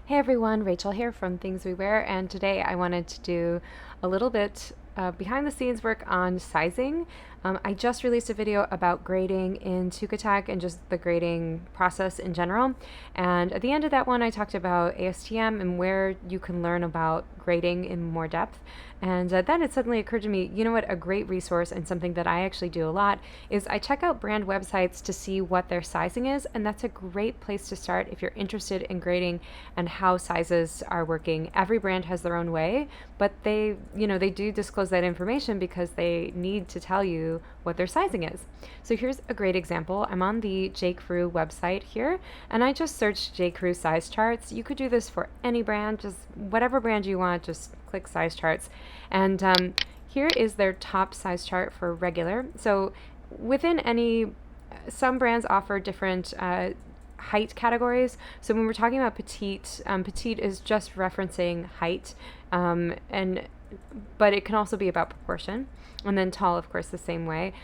Hey everyone, Rachel here from Things We Wear, and today I wanted to do a little bit behind the scenes work on sizing. I just released a video about grading in Tech and just the grading process in general. And at the end of that one, I talked about ASTM and where you can learn about grading in more depth. And then it suddenly occurred to me, you know what, a great resource and something that I actually do a lot is I check out brand websites to see what their sizing is. And that's a great place to start if you're interested in grading and how sizes are working. Every brand has their own way, but they do disclose that information because they need to tell you what their sizing is. So here's a great example. I'm on the J. Crew website here, and I just searched J. Crew size charts. You could do this for any brand, just whatever brand you want, just click size charts. And here is their top size chart for regular. So within some brands offer different height categories. So when we're talking about petite, petite is just referencing height, but it can also be about proportion. And then tall, of course, the same way.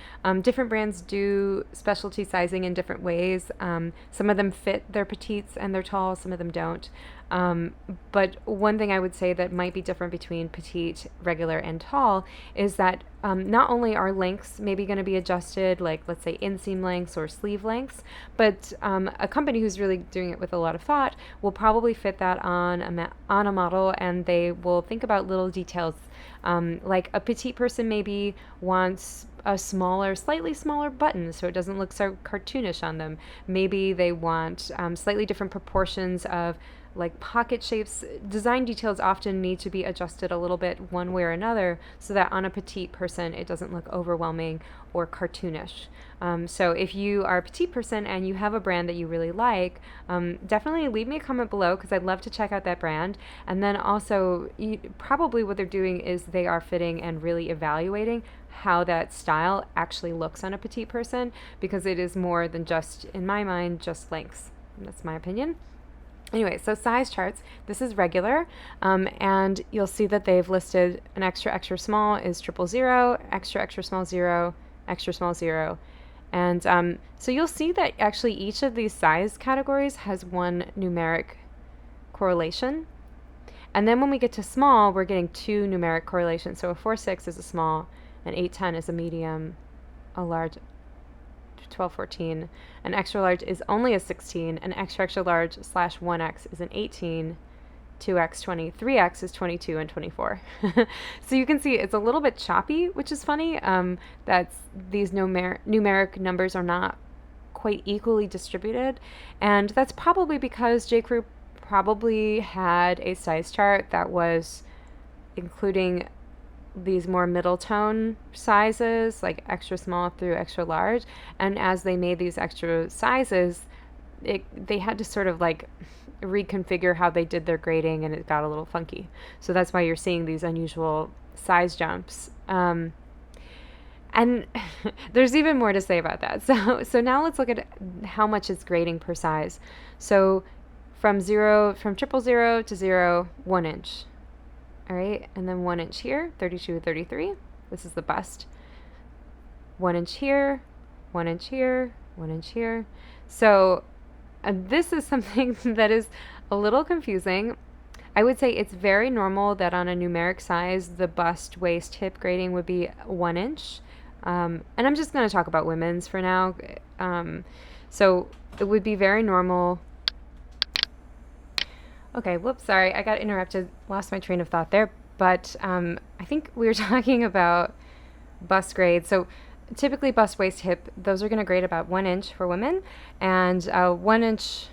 Different brands do specialty sizing in different ways. Some of them fit their petites and their tall, some of them don't. But one thing I would say that might be different between petite, regular, and tall is that not only are lengths maybe going to be adjusted, like let's say inseam lengths or sleeve lengths, but a company who's really doing it with a lot of thought will probably fit that on a model, and they will think about little details. Like a petite person maybe wants a slightly smaller button so it doesn't look so cartoonish on them. Maybe they want slightly different proportions of like pocket shapes. Design details often need to be adjusted a little bit one way or another so that on a petite person it doesn't look overwhelming or cartoonish. So if you are a petite person and you have a brand that you really like, definitely leave me a comment below because I'd love to check out that brand. And then also probably what they're doing is they are fitting and really evaluating how that style actually looks on a petite person, because it is more than just, in my mind, just lengths. That's my opinion. Anyway, so size charts, this is regular, and you'll see that they've listed an extra, extra small is 000, extra, extra small 0, extra small 0. And so you'll see that actually each of these size categories has one numeric correlation. And then when we get to small, we're getting two numeric correlations. So a 4-6 is a small, an 8-10 is a medium, a large 12-14. An extra large is only a 16. An extra extra large / 1x is an 18. 2x 20. 3x is 22 and 24. So you can see it's a little bit choppy, which is funny. That these numeric numbers are not quite equally distributed, and that's probably because J. Crew probably had a size chart that was including these more middle tone sizes, like extra small through extra large, and as they made these extra sizes, they had to sort of like reconfigure how they did their grading, and it got a little funky. So that's why you're seeing these unusual size jumps. And there's even more to say about that. So now let's look at how much is grading per size. So from 000 to 0, 1 inch. All right, and then 1 inch here, 32, 33. This is the bust. 1 inch here, 1 inch here, 1 inch here. So this is something that is a little confusing. I would say it's very normal that on a numeric size, the bust, waist, hip grading would be 1 inch. And I'm just going to talk about women's for now. So it would be very normal. Okay, whoops, sorry, I got interrupted, lost my train of thought there, but I think we were talking about bust grade. So typically bust, waist, hip, those are going to grade about 1 inch for women, and 1 inch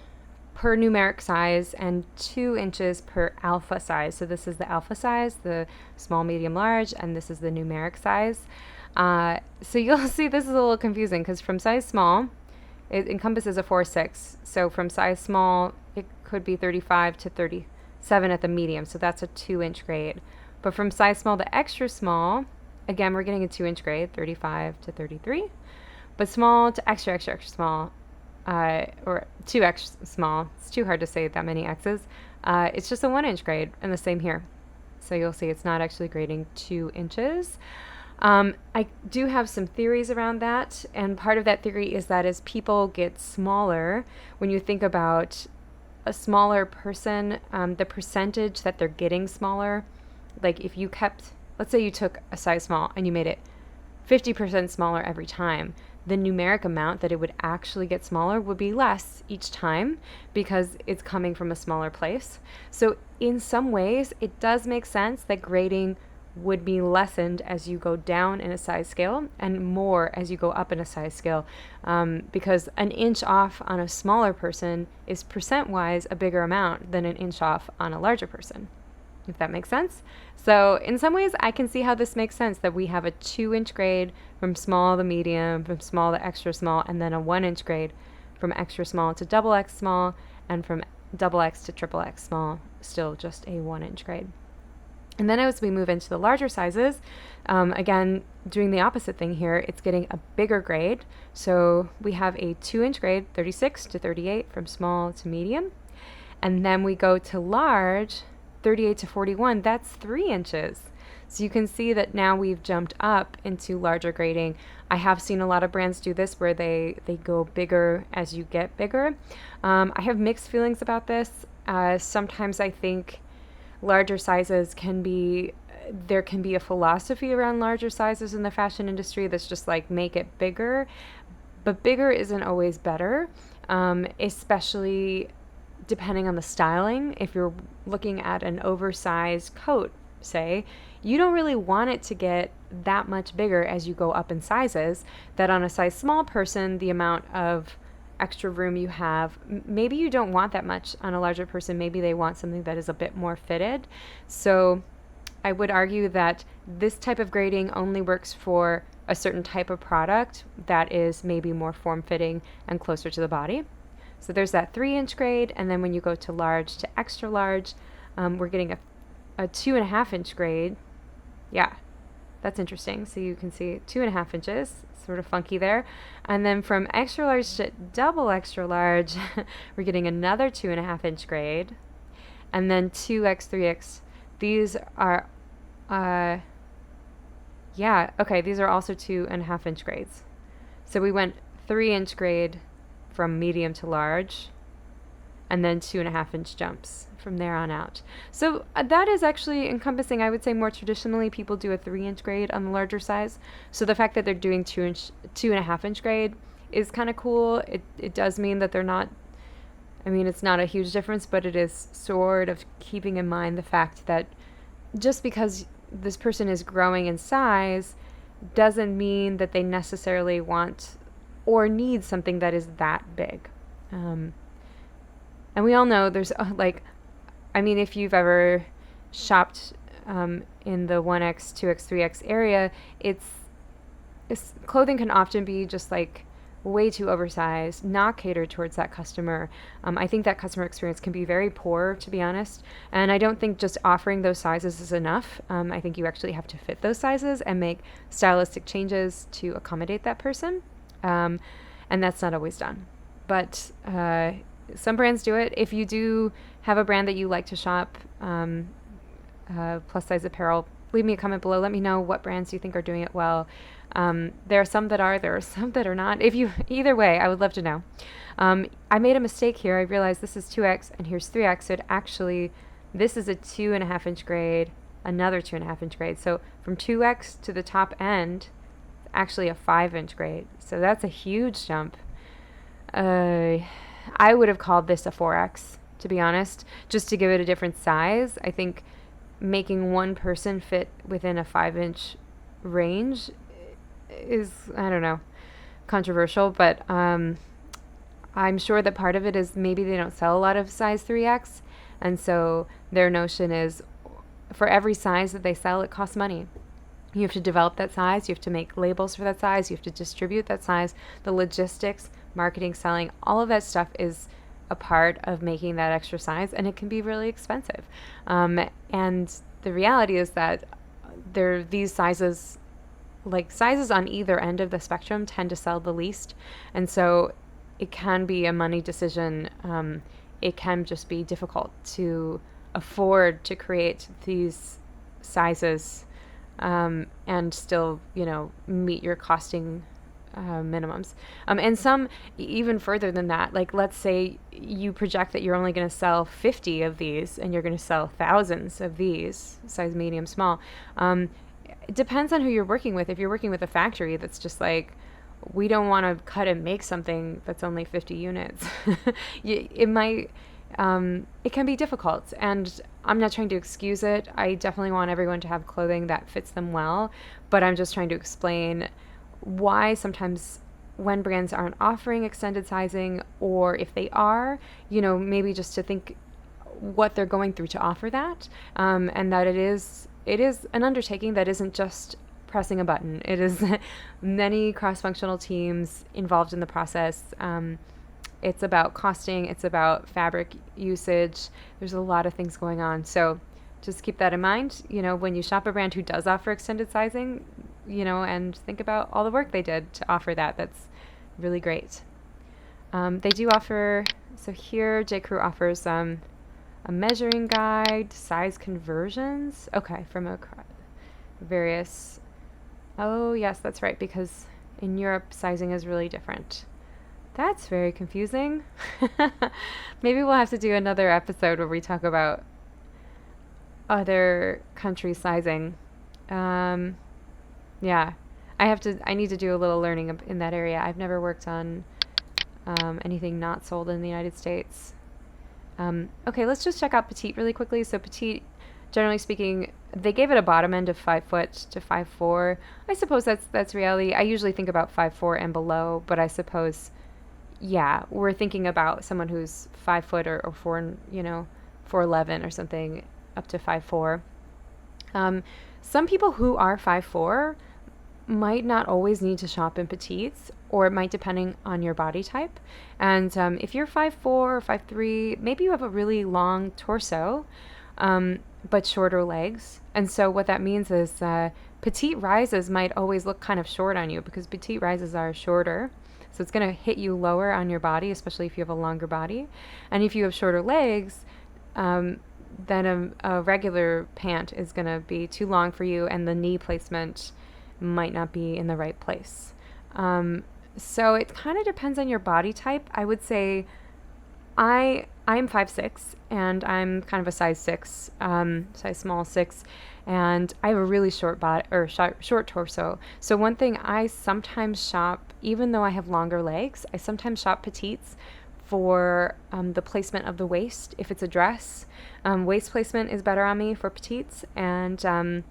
per numeric size and 2 inches per alpha size. So this is the alpha size, the small, medium, large, and this is the numeric size. So you'll see this is a little confusing because from size small, it encompasses a 4-6. So from size small, it could be 35 to 37 at the medium. So that's a 2 inch grade. But from size small to extra small, again, we're getting a 2 inch grade, 35 to 33. But small to extra, extra, extra small, or 2x small, it's too hard to say that many x's. It's just a 1 inch grade, and the same here. So you'll see it's not actually grading 2 inches. I do have some theories around that, and part of that theory is that as people get smaller, when you think about a smaller person, the percentage that they're getting smaller, like if you kept, let's say you took a size small and you made it 50% smaller every time, the numeric amount that it would actually get smaller would be less each time because it's coming from a smaller place. So in some ways, it does make sense that grading would be lessened as you go down in a size scale and more as you go up in a size scale, because an inch off on a smaller person is percent-wise a bigger amount than an inch off on a larger person, if that makes sense. So in some ways, I can see how this makes sense, that we have a 2-inch grade from small to medium, from small to extra small, and then a 1-inch grade from extra small to double X small, and from double X to triple X small, still just a 1-inch grade. And then as we move into the larger sizes, again, doing the opposite thing here, it's getting a bigger grade. So we have a 2-inch grade, 36 to 38, from small to medium. And then we go to large, 38 to 41, that's 3 inches. So you can see that now we've jumped up into larger grading. I have seen a lot of brands do this where they go bigger as you get bigger. I have mixed feelings about this. Sometimes I think larger sizes there can be a philosophy around larger sizes in the fashion industry that's just like make it bigger, but bigger isn't always better, especially depending on the styling. If you're looking at an oversized coat, say, you don't really want it to get that much bigger as you go up in sizes, that on a size small person, the amount of extra room you have, maybe you don't want that much on a larger person. Maybe they want something that is a bit more fitted. So I would argue that this type of grading only works for a certain type of product that is maybe more form-fitting and closer to the body. So there's that 3-inch grade, and then when you go to large to extra large, we're getting a 2.5-inch grade. Yeah, that's interesting. So you can see 2.5 inches, sort of funky there. And then from extra large to double extra large, we're getting another 2.5-inch grade. And then 2X, 3X. These are, these are also 2.5-inch grades. So we went 3-inch grade from medium to large, and then 2.5-inch jumps from there on out. So that is actually encompassing. I would say more traditionally people do a 3-inch grade on the larger size. So the fact that they're doing 2.5-inch grade is kind of cool. It does mean that they're not, it's not a huge difference, but it is sort of keeping in mind the fact that just because this person is growing in size doesn't mean that they necessarily want or need something that is that big. And we all know there's if you've ever shopped in the 1X, 2X, 3X area, it's clothing can often be just like way too oversized, not catered towards that customer. I think that customer experience can be very poor, to be honest. And I don't think just offering those sizes is enough. I think you actually have to fit those sizes and make stylistic changes to accommodate that person. And that's not always done. But some brands do it. If you do have a brand that you like to shop, plus size apparel, leave me a comment below. Let me know what brands you think are doing it well. There are some that are, there are some that are not. Either way, I would love to know. I made a mistake here. I realized this is 2X and here's 3X. So this is a 2.5-inch grade, another 2.5-inch grade. So from 2X to the top end, it's actually a 5-inch grade. So that's a huge jump. I would have called this a 4X, to be honest, just to give it a different size. I think making one person fit within a 5-inch range is, I don't know, controversial, but I'm sure that part of it is maybe they don't sell a lot of size 3X, and so their notion is for every size that they sell, it costs money. You have to develop that size, you have to make labels for that size, you have to distribute that size, the logistics, marketing, selling, all of that stuff is a part of making that extra size, and it can be really expensive. And the reality is that these sizes, like sizes on either end of the spectrum, tend to sell the least, and so it can be a money decision. It can just be difficult to afford to create these sizes and still, meet your costing minimums. And some even further than that. Like, let's say you project that you're only going to sell 50 of these and you're going to sell thousands of these, size medium, small. It depends on who you're working with. If you're working with a factory that's just like, we don't want to cut and make something that's only 50 units, it might, it can be difficult. And I'm not trying to excuse it. I definitely want everyone to have clothing that fits them well, but I'm just trying to explain why sometimes when brands aren't offering extended sizing, or if they are, maybe just to think what they're going through to offer that, and that it is an undertaking that isn't just pressing a button. It is many cross-functional teams involved in the process. It's about costing, it's about fabric usage. There's a lot of things going on. So just keep that in mind, when you shop a brand who does offer extended sizing, and think about all the work they did to offer that. That's really great. They do offer, so here J.Crew offers a measuring guide, size conversions. Okay, from various, oh yes, that's right, because in Europe sizing is really different. That's very confusing. Maybe we'll have to do another episode where we talk about other countries' sizing. Yeah, I need to do a little learning in that area. I've never worked on anything not sold in the United States. Okay, let's just check out Petite really quickly. So Petite, generally speaking, they gave it a bottom end of 5 foot to 5'4". I suppose that's reality. I usually think about 5'4" and below, but I suppose, yeah, we're thinking about someone who's 5 foot or 4'11" or something, up to 5'4". Some people who are 5'4" might not always need to shop in petites, or it might depending on your body type. And if you're 5'4" or 5'3", maybe you have a really long torso, but shorter legs. And so what that means is petite rises might always look kind of short on you, because petite rises are shorter. So it's going to hit you lower on your body, especially if you have a longer body. And if you have shorter legs, then a regular pant is going to be too long for you, and the knee placement might not be in the right place. So it kind of depends on your body type. I would say I'm 5'6", and I'm kind of a size 6, size small 6, and I have a really short short torso. So one thing I sometimes shop, even though I have longer legs, I sometimes shop petites for the placement of the waist. If it's a dress, waist placement is better on me for petites, and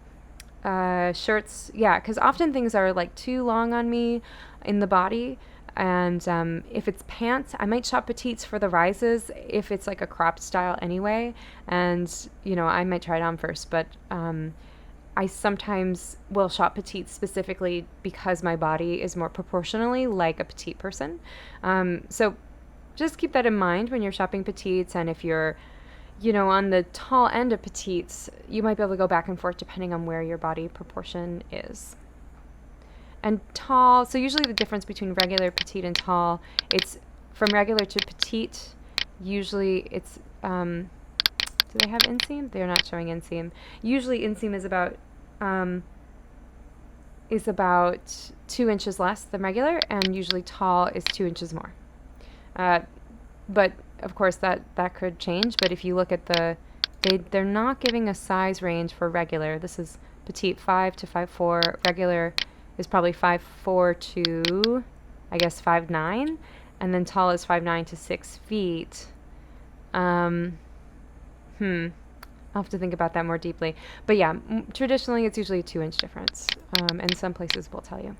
shirts, yeah, because often things are like too long on me in the body. And if it's pants, I might shop petites for the rises if it's like a cropped style anyway. And, I might try it on first, but I sometimes will shop petites specifically because my body is more proportionally like a petite person. So just keep that in mind when you're shopping petites. And if you're, on the tall end of petites, you might be able to go back and forth depending on where your body proportion is. And tall, so usually the difference between regular, petite, and tall, it's from regular to petite, usually it's, do they have inseam? They're not showing inseam. Usually inseam is about 2 inches less than regular, and usually tall is 2 inches more. But of course that could change, but if you look at they're not giving a size range for regular. This is petite 5 to 5'4", regular is probably 5'4" to, I guess, 5'9", and then tall is 5'9" to 6 feet. I'll have to think about that more deeply. But yeah, traditionally it's usually a 2-inch difference, and some places will tell you.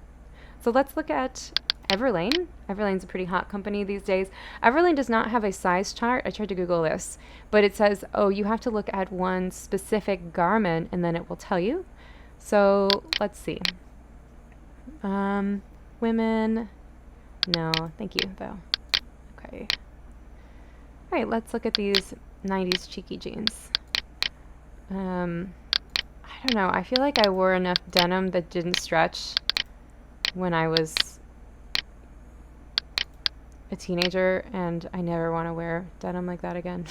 So let's look at Everlane. Everlane's a pretty hot company these days. Everlane does not have a size chart. I tried to Google this, but it says, you have to look at one specific garment and then it will tell you. So let's see. Women, no, thank you, though. Okay. All right, let's look at these 90s cheeky jeans. I don't know. I feel like I wore enough denim that didn't stretch when I was a teenager, and I never want to wear denim like that again.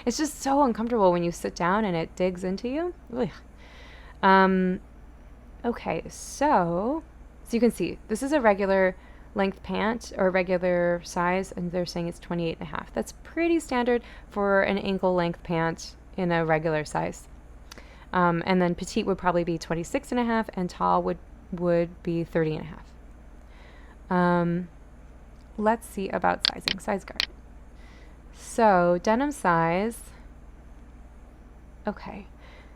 It's just so uncomfortable when you sit down and it digs into you. Ugh. Okay, so So you can see this is a regular length pant or regular size, and they're saying it's 28.5. That's pretty standard for an ankle length pant in a regular size. And then petite would probably be 26.5, and tall would be 30.5. Let's see about sizing, size guard. So denim size. Okay,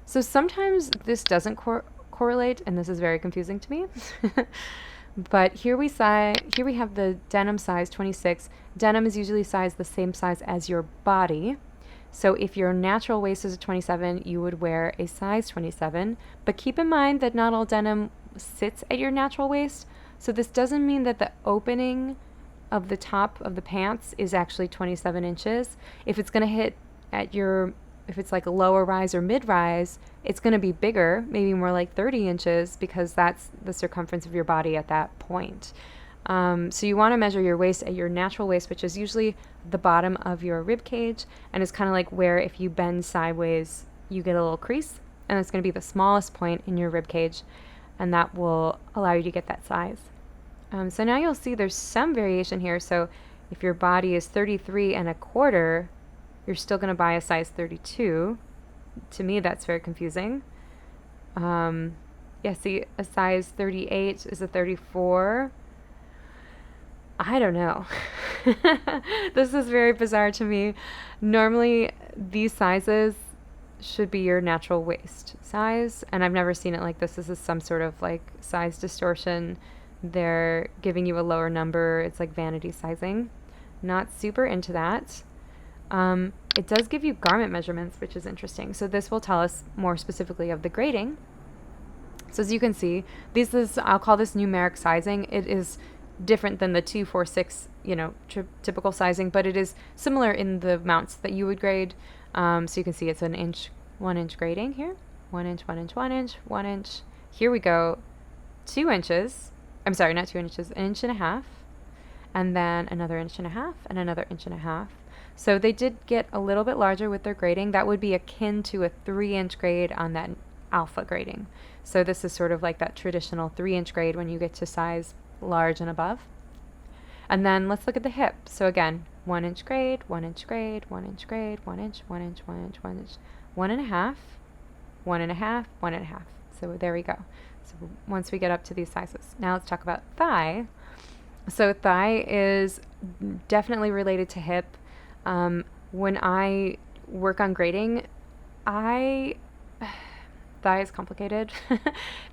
so sometimes this doesn't correlate, and this is very confusing to me. But here we have the denim size 26. Denim is usually sized the same size as your body. So if your natural waist is a 27, you would wear a size 27. But keep in mind that not all denim sits at your natural waist. So this doesn't mean that the opening of the top of the pants is actually 27 inches. If it's going to hit at if it's like a lower rise or mid rise, it's going to be bigger, maybe more like 30 inches, because that's the circumference of your body at that point. So you want to measure your waist at your natural waist, which is usually the bottom of your rib cage, and it's kind of like where if you bend sideways, you get a little crease, and it's going to be the smallest point in your rib cage, and that will allow you to get that size. So now you'll see there's some variation here. So if your body is 33.25, you're still going to buy a size 32. To me, that's very confusing. Yeah, see, a size 38 is a 34. I don't know. This is very bizarre to me. Normally, these sizes should be your natural waist size, and I've never seen it like this. This is some sort of like size distortion. They're giving you a lower number. It's like vanity sizing. Not super into that. It does give you garment measurements, which is interesting. So this will tell us more specifically of the grading. So as you can see, I'll call this numeric sizing. It is different than the 2, 4, 6, typical sizing, but it is similar in the amounts that you would grade. So you can see it's an 1 inch grading here. 1 inch, 1 inch, 1 inch, 1 inch. Here we go, 2 inches. I'm sorry, not 2 inches, 1.5 inches. And then another 1.5 inches and another 1.5 inches. So they did get a little bit larger with their grading. That would be akin to a 3-inch grade on that alpha grading. So this is sort of like that traditional 3-inch grade when you get to size large and above. And then let's look at the hip. So again, 1 inch grade, 1 inch grade, 1 inch grade, 1 inch, 1 inch, 1 inch, 1 inch, 1.5 inches, 1.5 inches, 1.5 inches. So there we go. So once we get up to these sizes. Now let's talk about thigh. So thigh is definitely related to hip. When I work on grading, thigh is complicated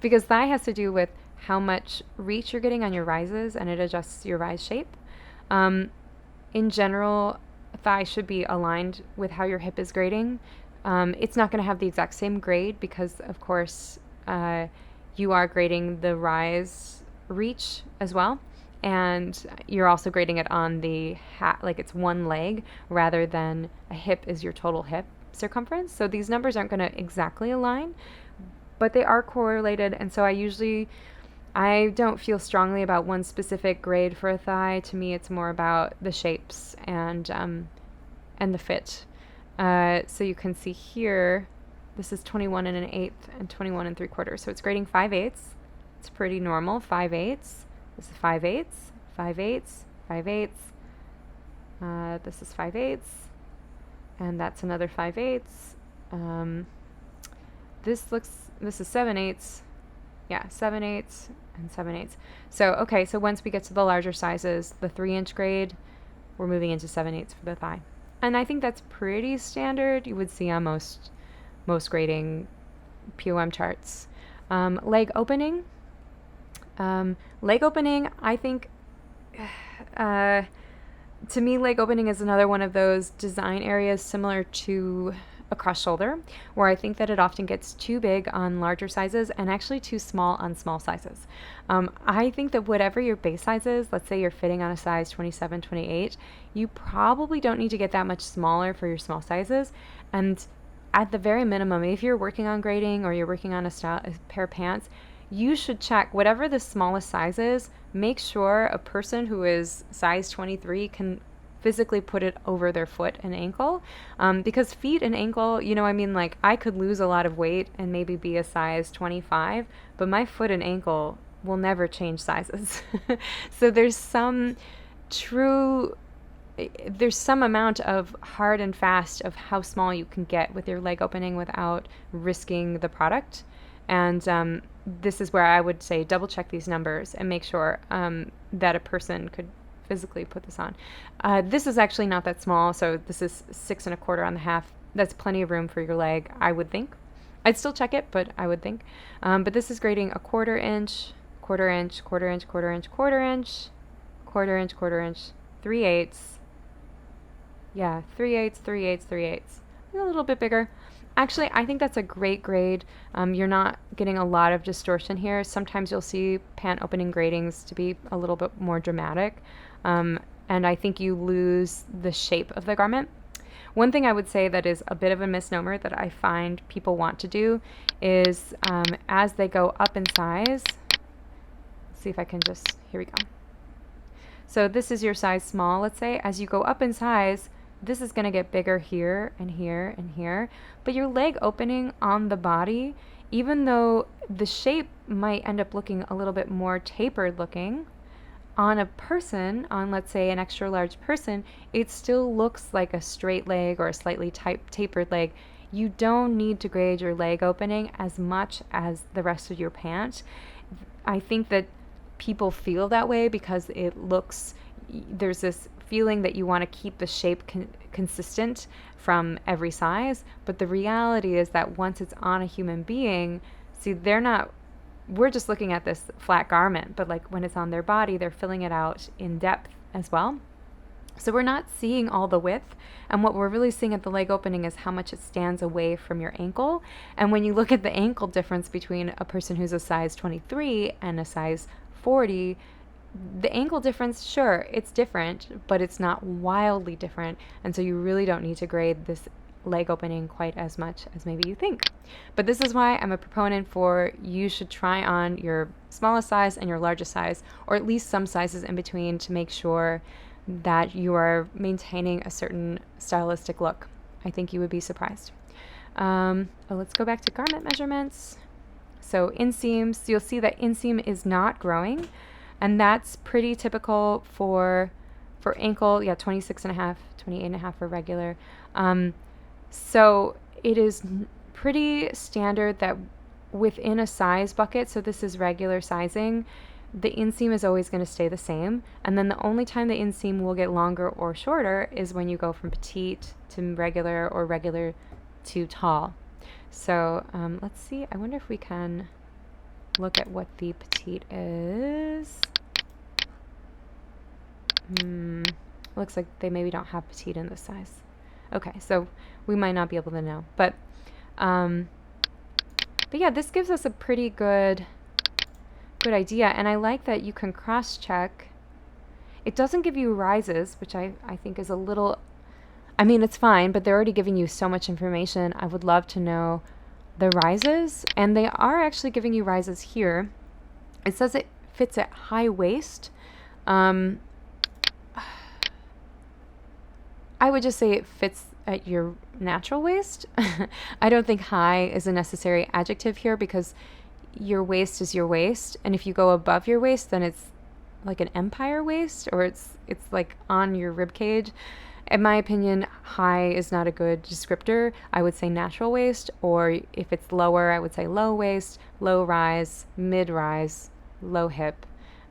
because thigh has to do with how much reach you're getting on your rises, and it adjusts your rise shape. In general, thigh should be aligned with how your hip is grading. It's not going to have the exact same grade because, of course, you are grading the rise reach as well. And you're also grading it on the like it's one leg rather than a hip is your total hip circumference. So these numbers aren't going to exactly align, but they are correlated. And so I don't feel strongly about one specific grade for a thigh. To me, it's more about the shapes and the fit. So you can see here, this is 21 1/8 and 21 3/4. So it's grading 5/8. It's pretty normal, 5/8. This is 5/8, 5/8, 5/8. This is 5/8, and that's another 5/8. This is 7/8. Yeah, 7/8 and 7/8. So okay, so once we get to the larger sizes, the 3-inch grade, we're moving into 7/8 for the thigh, and I think that's pretty standard. You would see on most grading POM charts. Leg opening. Leg opening, I think, to me, leg opening is another one of those design areas similar to a cross shoulder, where I think that it often gets too big on larger sizes and actually too small on small sizes. I think that whatever your base size is, let's say you're fitting on a size 27, 28, you probably don't need to get that much smaller for your small sizes. And at the very minimum, if you're working on grading or you're working on a pair of pants, you should check whatever the smallest size is. Make sure a person who is size 23 can physically put it over their foot and ankle, because feet and ankle, like I could lose a lot of weight and maybe be a size 25, but my foot and ankle will never change sizes. So true there's some amount of hard and fast of how small you can get with your leg opening without risking the product. And this is where I would say double check these numbers and make sure that a person could physically put this on. This is actually not that small, so this is 6 1/4 on the half. That's plenty of room for your leg, I would think. I'd still check it, but I would think. But this is grading a 1/4 inch, 1/4 inch, 1/4 inch, 1/4 inch, 1/4 inch, 1/4 inch, 1/4 inch, 3/8. Yeah, 3/8, 3/8, 3/8. A little bit bigger. Actually, I think that's a great grade. You're not getting a lot of distortion here. Sometimes you'll see pant opening gradings to be a little bit more dramatic. And I think you lose the shape of the garment. One thing I would say that is a bit of a misnomer that I find people want to do is as they go up in size, let's see if I can just, here we go. So this is your size small, let's say. As you go up in size, this is going to get bigger here and here and here. But your leg opening on the body, even though the shape might end up looking a little bit more tapered looking, on a person, on let's say an extra large person, it still looks like a straight leg or a slightly tapered leg. You don't need to grade your leg opening as much as the rest of your pant. I think that people feel that way because it looks, there's this feeling that you want to keep the shape consistent from every size, but the reality is that once it's on a human being, see, we're just looking at this flat garment, but like when it's on their body, they're filling it out in depth as well. So we're not seeing all the width, and what we're really seeing at the leg opening is how much it stands away from your ankle. And when you look at the ankle difference between a person who's a size 23 and a size 40, the ankle difference, sure, it's different, but it's not wildly different. And so you really don't need to grade this leg opening quite as much as maybe you think. But this is why I'm a proponent for you should try on your smallest size and your largest size, or at least some sizes in between, to make sure that you are maintaining a certain stylistic look. I think you would be surprised. Let's go back to garment measurements. So inseams, you'll see that inseam is not growing, and that's pretty typical for ankle. Yeah, 26.5, 28.5 for regular. So it is pretty standard that within a size bucket, so this is regular sizing, the inseam is always going to stay the same. And then the only time the inseam will get longer or shorter is when you go from petite to regular or regular to tall. So let's see. I wonder if we can look at what the petite is. Looks like they maybe don't have petite in this size. Okay, so we might not be able to know. But yeah, this gives us a pretty good idea. And I like that you can cross-check. It doesn't give you rises, which I think is a little, I mean, it's fine, but they're already giving you so much information. I would love to know the rises. And they are actually giving you rises here. It says it fits at high waist. I would just say it fits at your natural waist. I don't think high is a necessary adjective here because your waist is your waist, and if you go above your waist, then it's like an empire waist, or it's like on your rib cage. In my opinion, high is not a good descriptor. I would say natural waist, or if it's lower, I would say low waist, low rise, mid rise, low hip.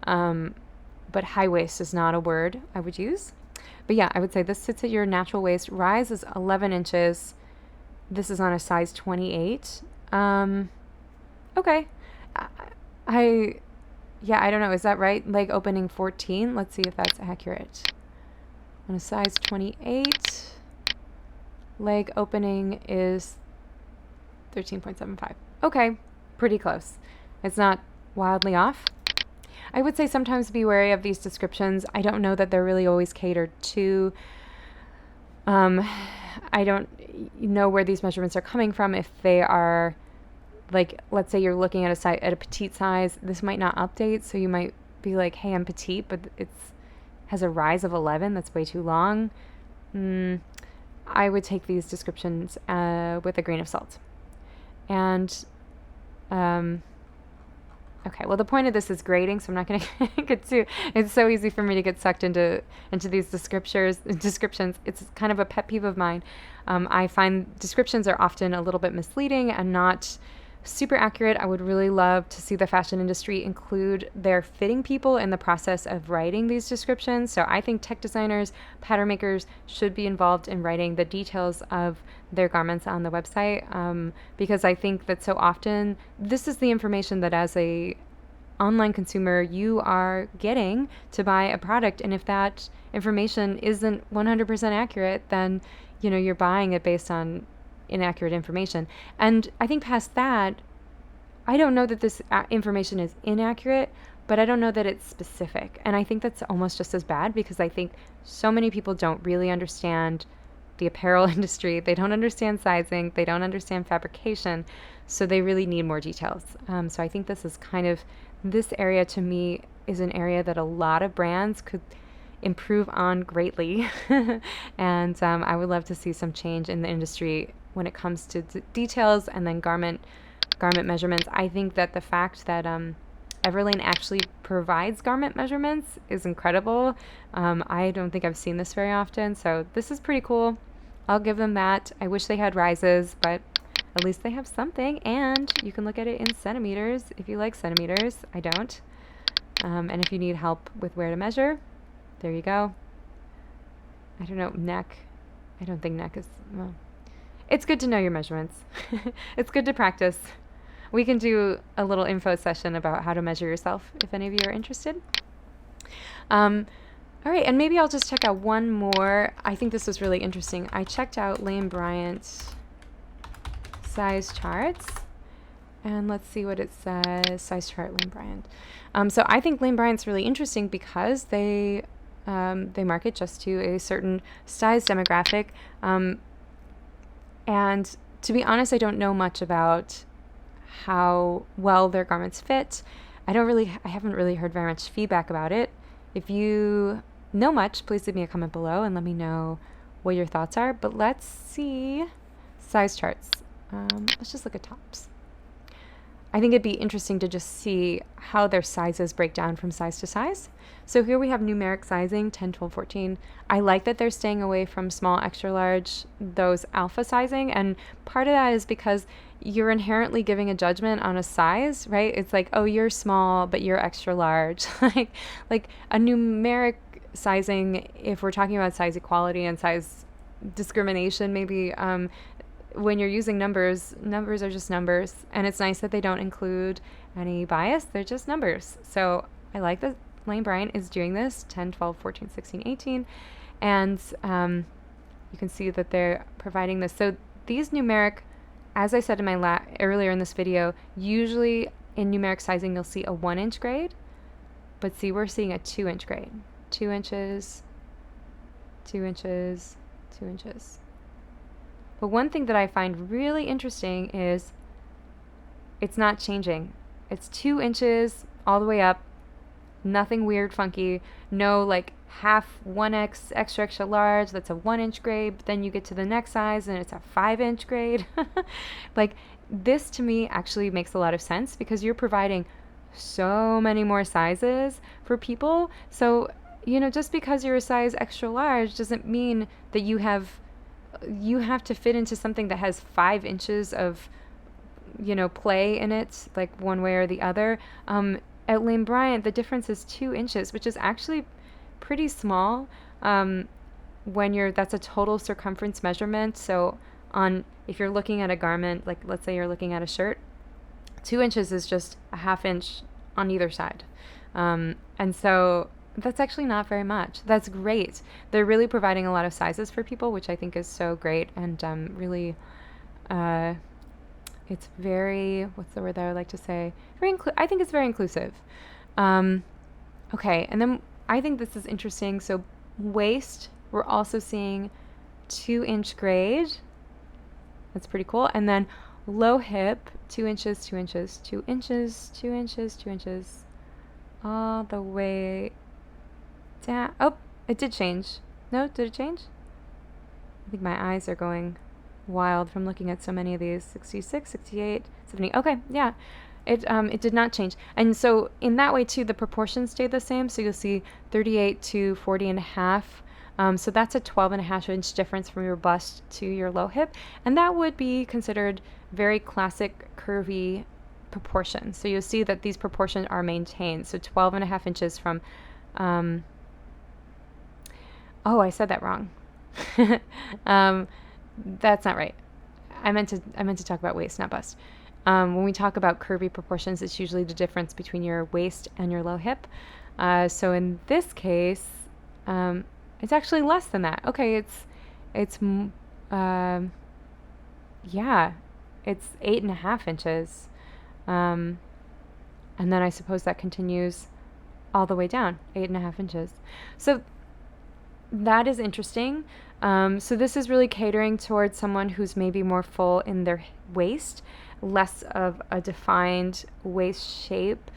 But high waist is not a word I would use. But yeah, I would say this sits at your natural waist. Rise is 11 inches. This is on a size 28. Okay. I don't know. Is that right? Leg opening 14. Let's see if that's accurate. On a size 28, leg opening is 13.75. Okay, pretty close. It's not wildly off. I would say sometimes be wary of these descriptions. I don't know that they're really always catered to. I don't know where these measurements are coming from. If they are, like, let's say you're looking at a petite size, this might not update, so you might be like, hey, I'm petite, but it's has a rise of 11. That's way too long. I would take these descriptions with a grain of salt. And Okay, well, the point of this is grading, so I'm not going to get too. It's so easy for me to get sucked into these descriptions. It's kind of a pet peeve of mine. I find descriptions are often a little bit misleading and not super accurate. I would really love to see the fashion industry include their fitting people in the process of writing these descriptions. So I think tech designers, pattern makers should be involved in writing the details of their garments on the website, because I think that so often this is the information that as a online consumer you are getting to buy a product, and if that information isn't 100% accurate, then you're buying it based on inaccurate information. And I think past that, I don't know that this information is inaccurate, but I don't know that it's specific. And I think that's almost just as bad, because I think so many people don't really understand the apparel industry. They don't understand sizing. They don't understand fabrication. So they really need more details. So I think this area to me is an area that a lot of brands could improve on greatly. And I would love to see some change in the industry when it comes to details and then garment measurements. I think that the fact that Everlane actually provides garment measurements is incredible. I don't think I've seen this very often, so this is pretty cool. I'll give them that. I wish they had rises, but at least they have something, and you can look at it in centimeters if you like centimeters. I don't. And if you need help with where to measure, there you go. I don't know, neck. I don't think neck is, well, it's good to know your measurements. It's good to practice. We can do a little info session about how to measure yourself if any of you are interested. All right, and maybe I'll just check out one more. I think this was really interesting. I checked out Lane Bryant's size charts, and let's see what it says. Size chart, Lane Bryant. So I think Lane Bryant's really interesting because they market just to a certain size demographic. And to be honest, I don't know much about how well their garments fit. I haven't really heard very much feedback about it. If you know much, please leave me a comment below and let me know what your thoughts are. But let's see size charts. Let's just look at tops. I think it'd be interesting to just see how their sizes break down from size to size. So here we have numeric sizing, 10, 12, 14. I like that they're staying away from small, extra large, those alpha sizing. And part of that is because you're inherently giving a judgment on a size, right? It's like, oh, you're small, but you're extra large. like a numeric sizing, if we're talking about size equality and size discrimination, maybe, when you're using numbers are just numbers, and it's nice that they don't include any bias. They're just numbers. So I like that Lane Bryant is doing this, 10, 12, 14, 16, 18, and you can see that they're providing this. So these numeric, as I said in my earlier in this video, usually in numeric sizing you'll see a 1-inch grade, but see, we're seeing a 2-inch grade. 2 inches, 2 inches, 2 inches. But one thing that I find really interesting is it's not changing. It's 2 inches all the way up, nothing weird, funky, no like half 1X extra extra large, that's a 1-inch grade, but then you get to the next size and it's a 5-inch grade. Like, this to me actually makes a lot of sense because you're providing so many more sizes for people. So, just because you're a size extra large doesn't mean that you have to fit into something that has 5 inches of, play in it, like one way or the other. At Lane Bryant, the difference is 2 inches, which is actually pretty small. That's a total circumference measurement. So if you're looking at a garment, like let's say you're looking at a shirt, 2 inches is just a half inch on either side. And so that's actually not very much. That's great. They're really providing a lot of sizes for people, which I think is so great. And really, it's very, what's the word that I would like to say? I think it's very inclusive. Okay, and then I think this is interesting. So waist, we're also seeing 2-inch grade. That's pretty cool. And then low hip, 2 inches, 2 inches, 2 inches, 2 inches, 2 inches, all the way down. Oh, it did change. No, did it change? I think my eyes are going wild from looking at so many of these. 66, 68, 70. Okay, yeah. It did not change. And so in that way too, the proportions stayed the same. So you'll see 38 to 40 and a half. So that's a 12.5 inch difference from your bust to your low hip. And that would be considered very classic curvy proportions. So you'll see that these proportions are maintained. So 12.5 inches from, oh, I said that wrong. That's not right. I meant to talk about waist, not bust. When we talk about curvy proportions, it's usually the difference between your waist and your low hip. So in this case, it's actually less than that. Okay, yeah, it's 8.5 inches. And then I suppose that continues all the way down, 8.5 inches. So that is interesting. So this is really catering towards someone who's maybe more full in their waist, less of a defined waist shape.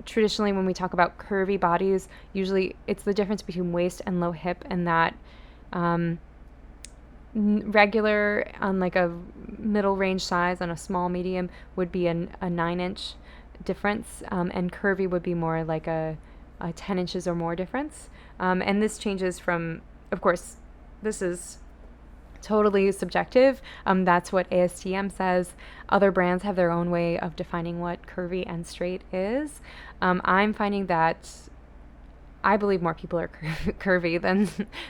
Traditionally, when we talk about curvy bodies, usually it's the difference between waist and low hip, and that regular on like a middle range size on a small medium would be a 9-inch difference, and curvy would be more like a 10 inches or more difference. And this changes from, of course, this is totally subjective. That's what ASTM says. Other brands have their own way of defining what curvy and straight is. I'm finding that I believe more people are curvy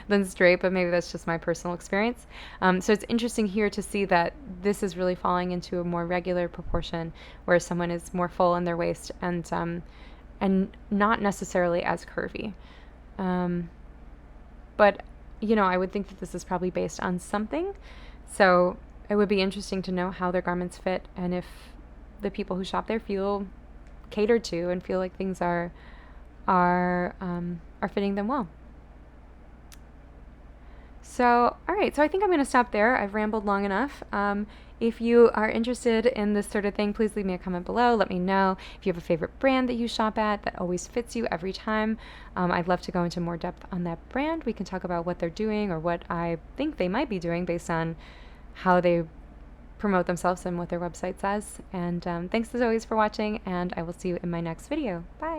than straight, but maybe that's just my personal experience. So it's interesting here to see that this is really falling into a more regular proportion, where someone is more full in their waist and not necessarily as curvy. But I would think that this is probably based on something. So it would be interesting to know how their garments fit, and if the people who shop there feel catered to and feel like things are fitting them well. So, all right, so I think I'm going to stop there. I've rambled long enough. If you are interested in this sort of thing, please leave me a comment below. Let me know if you have a favorite brand that you shop at that always fits you every time. I'd love to go into more depth on that brand. We can talk about what they're doing or what I think they might be doing based on how they promote themselves and what their website says. And thanks as always for watching, and I will see you in my next video. Bye.